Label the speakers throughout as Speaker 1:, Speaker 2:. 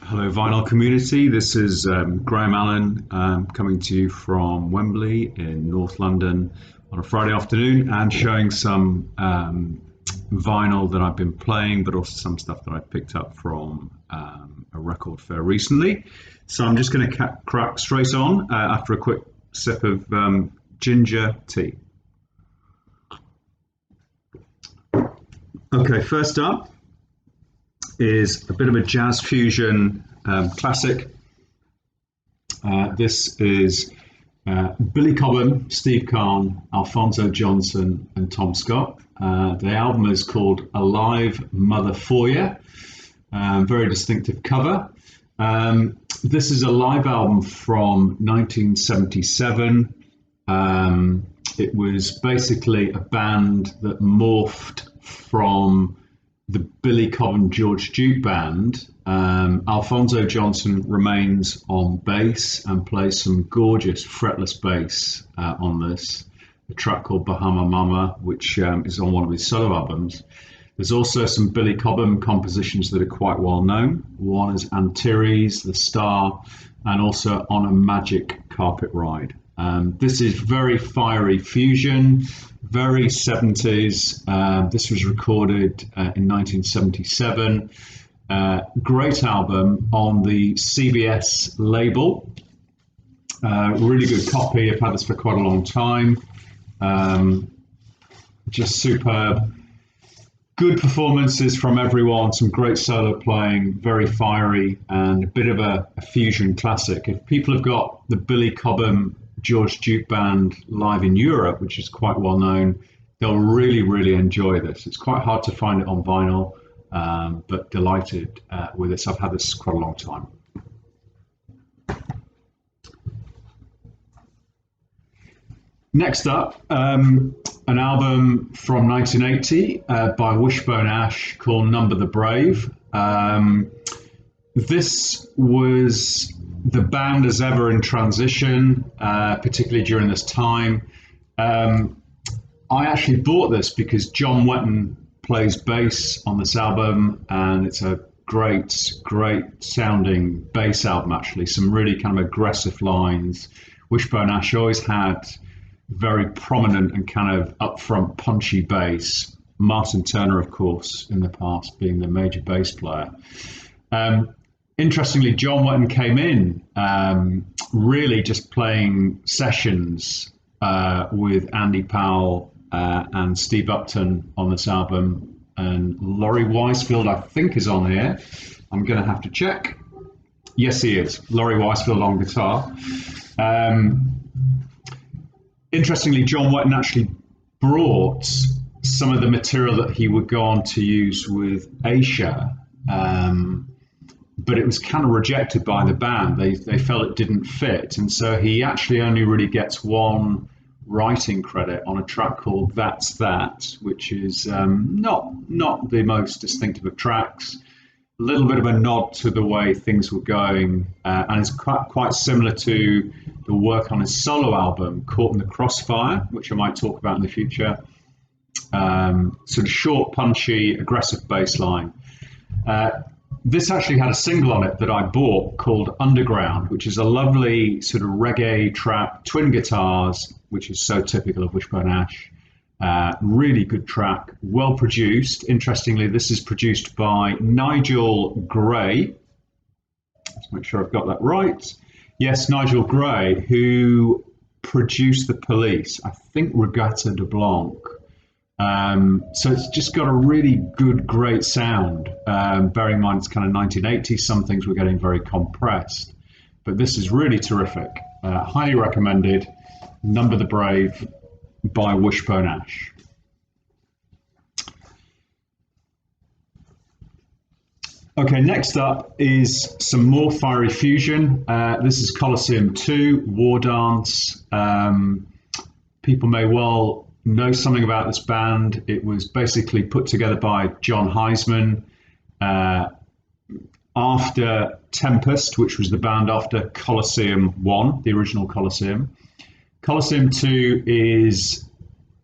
Speaker 1: Hello, vinyl community. This is Graham Allen coming to you from Wembley in North London on a Friday afternoon and showing some vinyl that I've been playing, but also some stuff that I picked up from a record fair recently. So I'm just going to crack straight on after a quick sip of ginger tea. Okay, first up is a bit of a jazz fusion classic. This is Billy Cobham, Steve Kahn, Alphonso Johnson, and Tom Scott. The album is called Alive Mother For Ya. Very distinctive cover. This is a live album from 1977. It was basically a band that morphed from the Billy Cobham George Duke band. Alphonso Johnson remains on bass and plays some gorgeous fretless bass on this. A track called Bahama Mama, which is on one of his solo albums. There's also some Billy Cobham compositions that are quite well known. One is Antares, The Star, and also On a Magic Carpet Ride. This is very fiery fusion, very 70s. This was recorded in 1977. Great album on the CBS label. Really good copy. I've had this for quite a long time. Just superb. Good performances from everyone, some great solo playing, very fiery, and a bit of a fusion classic. If people have got the Billy Cobham George Duke band live in Europe, which is quite well known, they'll really, really enjoy this. It's quite hard to find it on vinyl, but delighted with this. I've had this quite a long time. Next up, an album from 1980 by Wishbone Ash called Number the Brave. This was the band as ever in transition, particularly during this time. I actually bought this because John Wetton plays bass on this album, and it's a great sounding bass album, actually. Some really kind of aggressive lines. Wishbone Ash always had very prominent and kind of upfront punchy bass. Martin Turner, of course, in the past being the major bass player. Interestingly, John Wetton came in really just playing sessions with Andy Powell and Steve Upton on this album. And Laurie Wisefield, I think, is on here. I'm going to have to check. Yes, he is. Laurie Wisefield on guitar. Interestingly, John Wetton actually brought some of the material that he would go on to use with Asia, but it was kind of rejected by the band. They felt it didn't fit, and so he actually only really gets one writing credit on a track called That's That, which is not the most distinctive of tracks. A little bit of a nod to the way things were going, and it's quite similar to the work on his solo album, Caught in the Crossfire, which I might talk about in the future. Sort of short, punchy, aggressive bass line. This actually had a single on it that I bought called Underground, which is a lovely sort of reggae track, twin guitars, which is so typical of Wishbone Ash. Really good track, well produced. Interestingly, this is produced by Nigel Gray. Let's make sure I've got that right. Yes, Nigel Gray, who produced The Police, I think Regatta de Blanc. So it's just got a really good, great sound. Bearing in mind it's kind of 1980s, some things were getting very compressed. But this is really terrific. Highly recommended. Number the Brave by Wishbone Ash. Okay, next up is some more fiery fusion. This is Colosseum 2, War Dance. People may well know something about this band. It was basically put together by John Heisman after Tempest, which was the band after Colosseum 1, the original Colosseum. Colosseum 2 is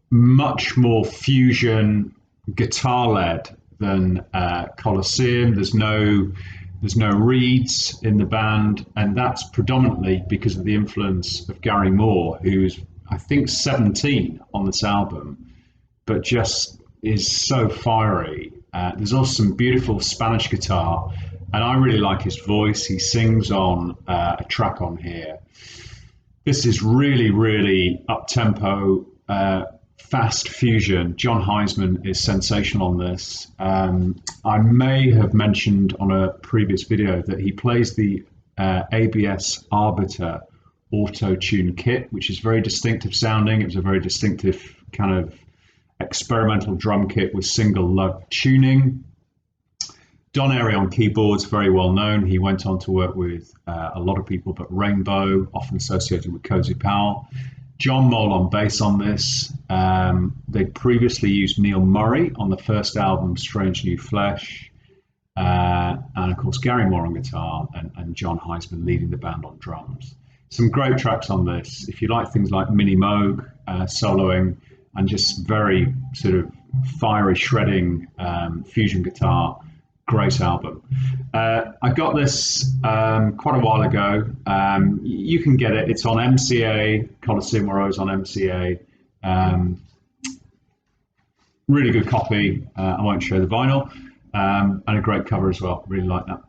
Speaker 1: much more fusion guitar-led than Colosseum. There's no There's no reeds in the band, and that's predominantly because of the influence of Gary Moore, who's I think 17 on this album, but just is so fiery. There's also some beautiful Spanish guitar, and I really like his voice. He sings on a track on here. This is really, really up-tempo, fast fusion. John Heisman is sensational on this. I may have mentioned on a previous video that he plays the ABS Arbiter auto-tune kit, which is very distinctive sounding. It was a very distinctive kind of experimental drum kit with single lug tuning. Don Airy on keyboards, very well known. He went on to work with a lot of people, but Rainbow, often associated with Cozy Powell. John Mole on bass on this. They previously used Neil Murray on the first album, Strange New Flesh. And of course, Gary Moore on guitar and John Heisman leading the band on drums. Some great tracks on this. If you like things like Minnie Moog soloing and just very sort of fiery shredding fusion guitar, great album. I got this quite a while ago. You can get it. It's on MCA, Coliseum where I was on MCA. Really good copy. I won't show the vinyl. And a great cover as well. Really like that.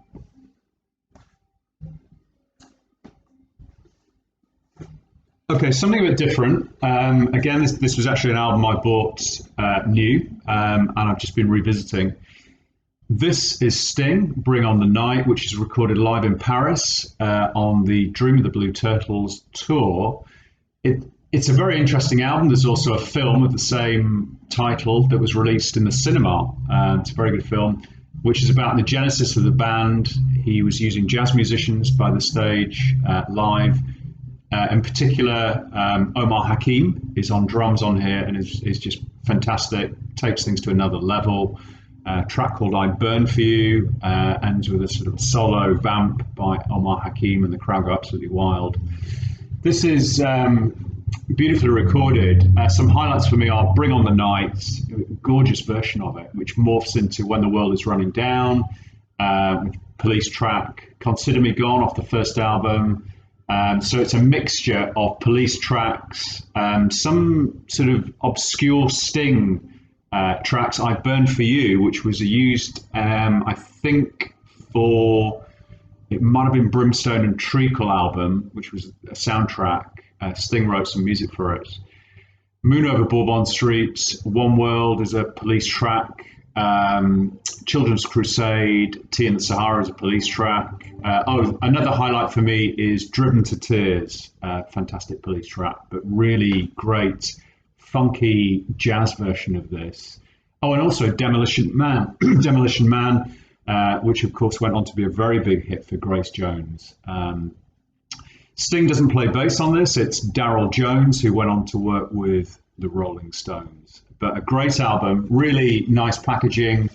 Speaker 1: Okay, something a bit different. Again, this was actually an album I bought new, and I've just been revisiting. This is Sting, Bring on the Night, which is recorded live in Paris on the Dream of the Blue Turtles tour. It's a very interesting album. There's also a film of the same title that was released in the cinema. It's a very good film, which is about the genesis of the band. He was using jazz musicians by the stage live. In particular, Omar Hakim is on drums on here and is just fantastic, takes things to another level. Track called I Burn For You ends with a sort of solo vamp by Omar Hakim, and the crowd go absolutely wild. This is beautifully recorded. Some highlights for me are Bring on the Night, gorgeous version of it, which morphs into When the World is Running Down, Police track, Consider Me Gone off the first album. So it's a mixture of Police tracks, some sort of obscure Sting tracks. I Burn For You, which was used, I think, for, it might have been Brimstone and Treacle album, which was a soundtrack. Sting wrote some music for it. Moon Over Bourbon Street, One World is a Police track. Children's Crusade, Tea in the Sahara is a Police track. Another highlight for me is Driven to Tears, fantastic Police track, but really great, funky jazz version of this. Oh, and also Demolition Man, Demolition Man, which of course went on to be a very big hit for Grace Jones. Sting doesn't play bass on this, it's Darryl Jones, who went on to work with the Rolling Stones. But a great album, really nice packaging.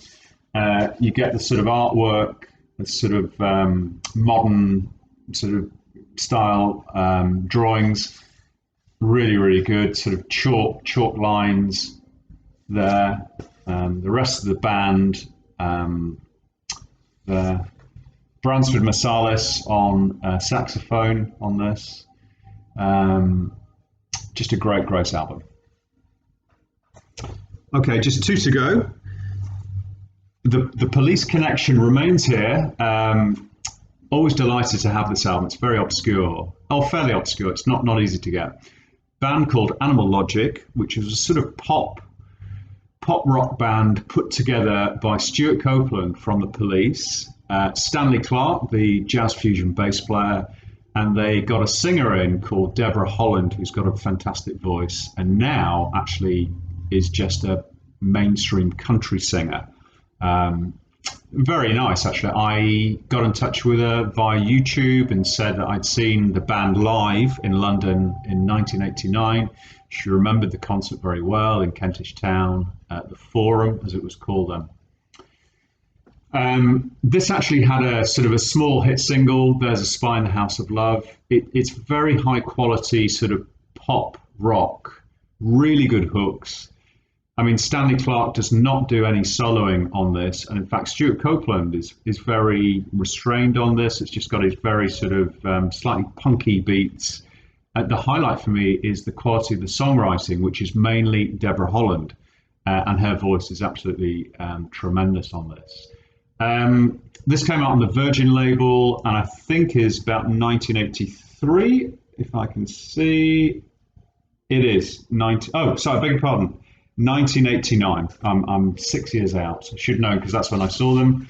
Speaker 1: You get the sort of artwork, the sort of modern sort of style drawings. Really, really good. Sort of chalk lines there. The rest of the band, there. Bransford Marsalis on saxophone on this. Just a great album. Okay, just two to go. The Police connection remains here. Always delighted to have this album. It's very obscure. Oh, fairly obscure. It's not easy to get. Band called Animal Logic, which is a sort of pop rock band put together by Stuart Copeland from the Police, Stanley Clarke, the jazz fusion bass player, and they got a singer in called Deborah Holland, who's got a fantastic voice, and now actually is just a mainstream country singer. Very nice, actually. I got in touch with her via YouTube and said that I'd seen the band live in London in 1989. She remembered the concert very well in Kentish Town at the Forum, as it was called then. This actually had a sort of a small hit single, There's a Spy in the House of Love. It's very high quality sort of pop rock, really good hooks. I mean, Stanley Clarke does not do any soloing on this, and in fact, Stuart Copeland is very restrained on this. It's just got his very sort of slightly punky beats. The highlight for me is the quality of the songwriting, which is mainly Deborah Holland, and her voice is absolutely tremendous on this. This came out on the Virgin label, and I think is about 1983, if I can see. It is 90. Oh, sorry, I beg your pardon. 1989. I'm 6 years out. I should know because that's when I saw them.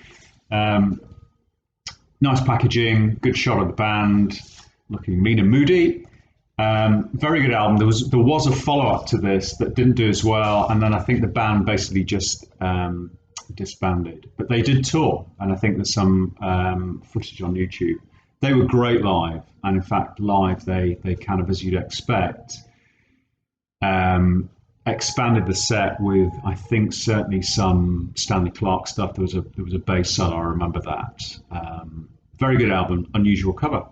Speaker 1: Nice packaging, good shot of the band, looking mean and moody. Very good album. There was a follow-up to this that didn't do as well, and then I think the band basically just disbanded. But they did tour, and I think there's some footage on YouTube. They were great live, and in fact, live they kind of, as you'd expect, expanded the set with, I think, certainly some Stanley Clarke stuff. There was a bass solo. I remember that. Very good album. Unusual cover.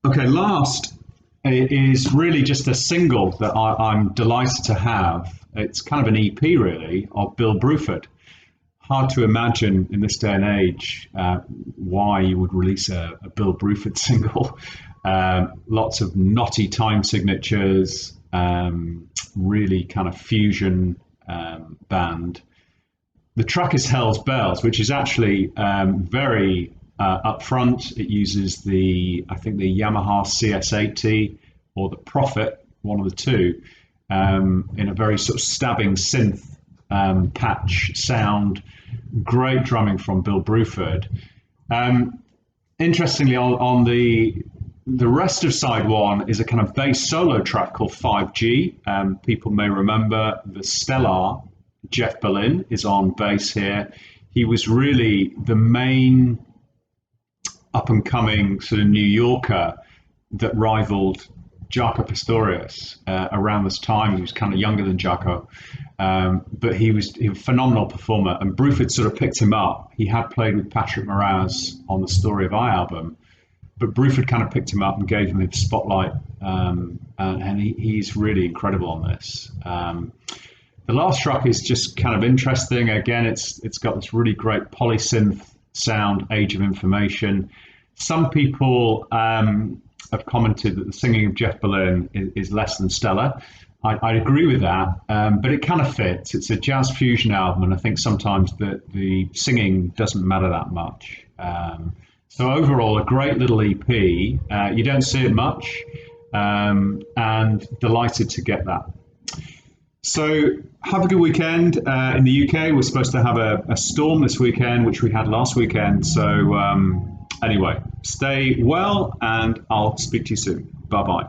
Speaker 1: Okay, last is really just a single that I'm delighted to have. It's kind of an EP, really, of Bill Bruford. Hard to imagine in this day and age why you would release a Bill Bruford single. Lots of knotty time signatures, really kind of fusion band. The track is Hell's Bells, which is actually very upfront. It uses I think the Yamaha CS80 or the Prophet, one of the two, in a very sort of stabbing synth patch sound. Great drumming from Bill Bruford. Interestingly, on the rest of side one is a kind of bass solo track called 5G. People may remember the stellar Jeff Berlin is on bass here. He was really the main up and coming sort of New Yorker that rivaled Jaco Pastorius around this time. He was kind of younger than Jaco, but he was a phenomenal performer, and Bruford sort of picked him up. He had played with Patrick Moraz on the Story of I album, but Bruford kind of picked him up and gave him the spotlight, and he's really incredible on this. The last track is just kind of interesting. Again, it's got this really great polysynth sound, Age of Information. Some people have commented that the singing of Jeff Berlin is less than stellar. I agree with that, but it kind of fits. It's a jazz fusion album, and I think sometimes the singing doesn't matter that much. So overall, a great little EP. You don't see it much, and delighted to get that. So have a good weekend. In the UK, we're supposed to have a storm this weekend, which we had last weekend. So anyway, stay well, and I'll speak to you soon. Bye-bye.